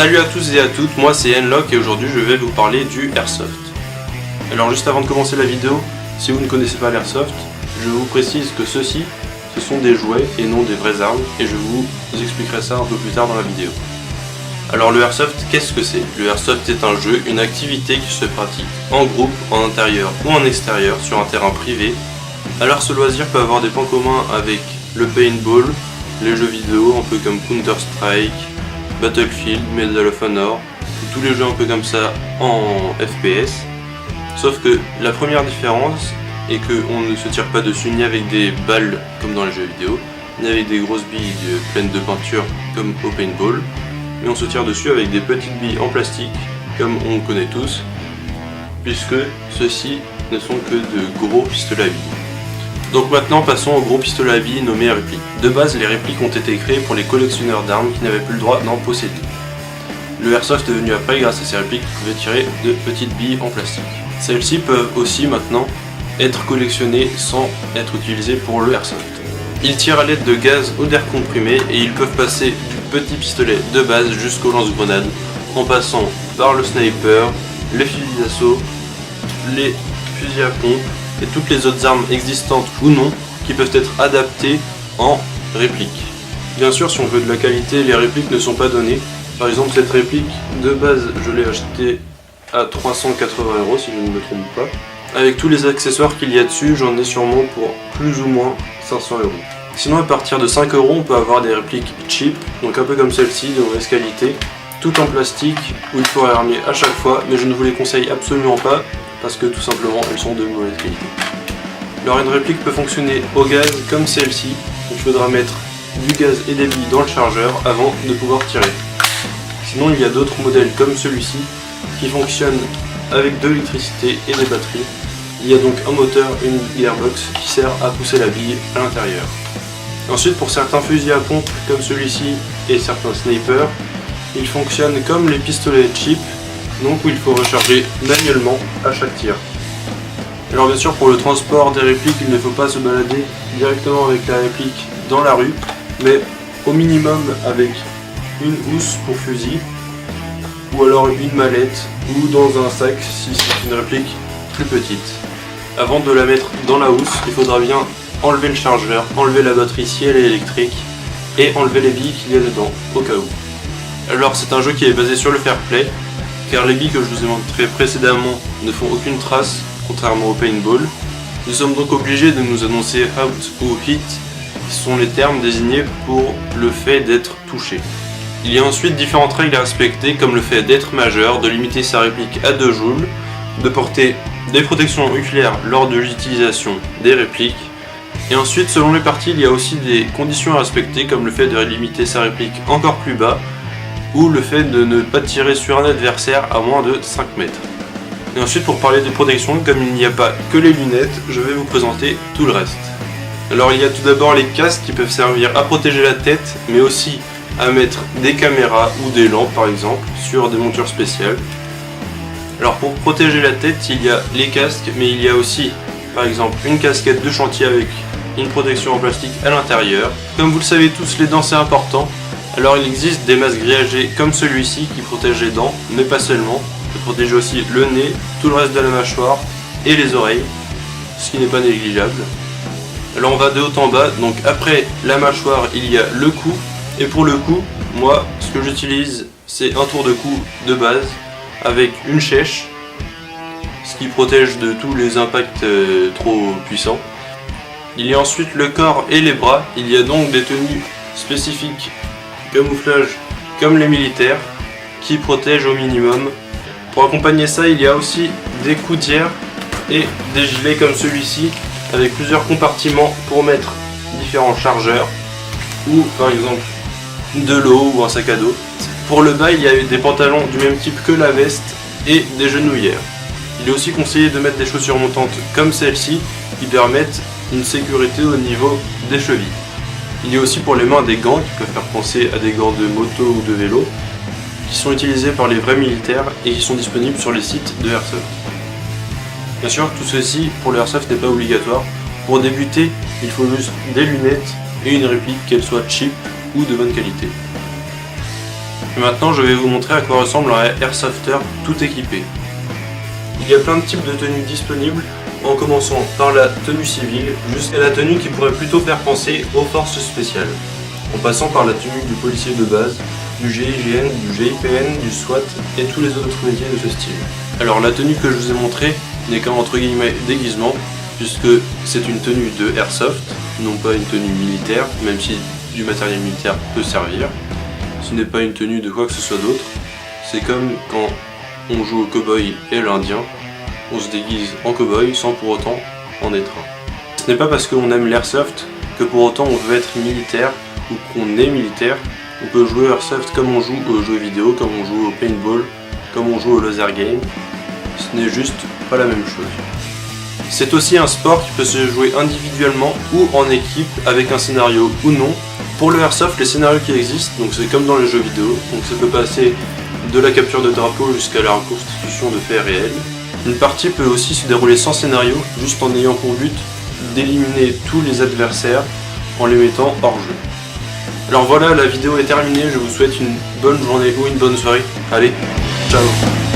Salut à tous et à toutes, moi c'est Enlock et aujourd'hui je vais vous parler du Airsoft. Alors juste avant de commencer la vidéo, si vous ne connaissez pas l'Airsoft, je vous précise que ceux-ci, ce sont des jouets et non des vraies armes et je vous expliquerai ça un peu plus tard dans la vidéo. Alors le Airsoft, qu'est-ce que c'est? Le Airsoft est un jeu, une activité qui se pratique en groupe, en intérieur ou en extérieur sur un terrain privé. Alors ce loisir peut avoir des points communs avec le paintball, les jeux vidéo un peu comme Counter-Strike, Battlefield, Medal of Honor, tous les jeux un peu comme ça en FPS. Sauf que la première différence est qu'on ne se tire pas dessus ni avec des balles comme dans les jeux vidéo, ni avec des grosses billes pleines de peinture comme au paintball, mais on se tire dessus avec des petites billes en plastique comme on connaît tous, puisque ceux-ci ne sont que de gros pistolets à billes. Donc maintenant passons aux gros pistolets à billes nommés répliques. De base, les répliques ont été créées pour les collectionneurs d'armes qui n'avaient plus le droit d'en posséder. Le Airsoft est venu après grâce à ces répliques qui pouvaient tirer de petites billes en plastique. Celles-ci peuvent aussi maintenant être collectionnées sans être utilisées pour le Airsoft. Ils tirent à l'aide de gaz ou d'air comprimé et ils peuvent passer du petit pistolet de base jusqu'au lance-grenade en passant par le sniper, les fusils d'assaut, les fusils à pompe et toutes les autres armes existantes ou non qui peuvent être adaptées en réplique. Bien sûr, si on veut de la qualité, les répliques ne sont pas données. Par exemple, cette réplique de base, je l'ai achetée à 380 € si je ne me trompe pas. Avec tous les accessoires qu'il y a dessus, j'en ai sûrement pour plus ou moins 500 €. Sinon, à partir de 5 €, on peut avoir des répliques cheap, donc un peu comme celle-ci, de mauvaise qualité, tout en plastique, où il faut réarmer à chaque fois, mais je ne vous les conseille absolument pas, parce que tout simplement elles sont de mauvaise qualité. Alors une réplique peut fonctionner au gaz comme celle-ci, donc il faudra mettre du gaz et des billes dans le chargeur avant de pouvoir tirer. Sinon il y a d'autres modèles comme celui-ci qui fonctionnent avec de l'électricité et des batteries. Il y a donc un moteur, une gearbox qui sert à pousser la bille à l'intérieur. Ensuite pour certains fusils à pompe comme celui-ci et certains snipers, ils fonctionnent comme les pistolets cheap, donc où il faut recharger manuellement à chaque tir. Alors bien sûr pour le transport des répliques il ne faut pas se balader directement avec la réplique dans la rue, mais au minimum avec une housse pour fusil, ou alors une mallette, ou dans un sac si c'est une réplique plus petite. Avant de la mettre dans la housse, il faudra bien enlever le chargeur, enlever la batterie si elle est électrique, et enlever les billes qu'il y a dedans, au cas où. Alors c'est un jeu qui est basé sur le fair play, car les billes que je vous ai montrées précédemment ne font aucune trace, contrairement au paintball. Nous sommes donc obligés de nous annoncer out ou hit, qui sont les termes désignés pour le fait d'être touché. Il y a ensuite différentes règles à respecter, comme le fait d'être majeur, de limiter sa réplique à 2 joules, de porter des protections oculaires lors de l'utilisation des répliques. Et ensuite, selon les parties, il y a aussi des conditions à respecter, comme le fait de limiter sa réplique encore plus bas, ou le fait de ne pas tirer sur un adversaire à moins de 5 mètres. Et ensuite pour parler des protections, comme il n'y a pas que les lunettes, je vais vous présenter tout le reste. Alors il y a tout d'abord les casques qui peuvent servir à protéger la tête, mais aussi à mettre des caméras ou des lampes par exemple sur des montures spéciales. Alors pour protéger la tête, il y a les casques, mais il y a aussi par exemple une casquette de chantier avec une protection en plastique à l'intérieur. Comme vous le savez tous, les dents c'est important. Alors il existe des masques grillagés comme celui-ci qui protègent les dents, mais pas seulement. Il protège aussi le nez, tout le reste de la mâchoire et les oreilles, ce qui n'est pas négligeable. Alors on va de haut en bas, donc après la mâchoire il y a le cou. Et pour le cou, moi ce que j'utilise c'est un tour de cou de base avec une chèche, ce qui protège de tous les impacts trop puissants. Il y a ensuite le corps et les bras, il y a donc des tenues spécifiques camouflage comme les militaires qui protègent au minimum. Pour accompagner ça, il y a aussi des coudières et des gilets comme celui-ci avec plusieurs compartiments pour mettre différents chargeurs ou par exemple de l'eau ou un sac à dos. Pour le bas, il y a des pantalons du même type que la veste et des genouillères. Il est aussi conseillé de mettre des chaussures montantes comme celle-ci qui permettent une sécurité au niveau des chevilles. Il y a aussi pour les mains des gants qui peuvent faire penser à des gants de moto ou de vélo, qui sont utilisés par les vrais militaires et qui sont disponibles sur les sites de Airsoft. Bien sûr, tout ceci pour le Airsoft n'est pas obligatoire. Pour débuter, il faut juste des lunettes et une réplique, qu'elle soit cheap ou de bonne qualité. Et maintenant je vais vous montrer à quoi ressemble un airsofter tout équipé. Il y a plein de types de tenues disponibles, en commençant par la tenue civile jusqu'à la tenue qui pourrait plutôt faire penser aux forces spéciales, en passant par la tenue du policier de base, du GIGN, du GIPN, du SWAT et tous les autres métiers de ce style. Alors la tenue que je vous ai montrée n'est qu'un entre guillemets déguisement, puisque c'est une tenue de airsoft, non pas une tenue militaire, même si du matériel militaire peut servir. Ce n'est pas une tenue de quoi que ce soit d'autre, c'est comme quand on joue au cow-boy et l'indien, on se déguise en cow-boy sans pour autant en être un. Ce n'est pas parce qu'on aime l'airsoft que pour autant on veut être militaire ou qu'on est militaire. On peut jouer au airsoft comme on joue aux jeux vidéo, comme on joue au paintball, comme on joue au laser game. Ce n'est juste pas la même chose. C'est aussi un sport qui peut se jouer individuellement ou en équipe avec un scénario ou non. Pour le airsoft, les scénarios qui existent, donc c'est comme dans les jeux vidéo, donc ça peut passer de la capture de drapeau jusqu'à la reconstitution de faits réels. Une partie peut aussi se dérouler sans scénario, juste en ayant pour but d'éliminer tous les adversaires en les mettant hors jeu. Alors voilà, la vidéo est terminée, je vous souhaite une bonne journée ou une bonne soirée. Allez, ciao!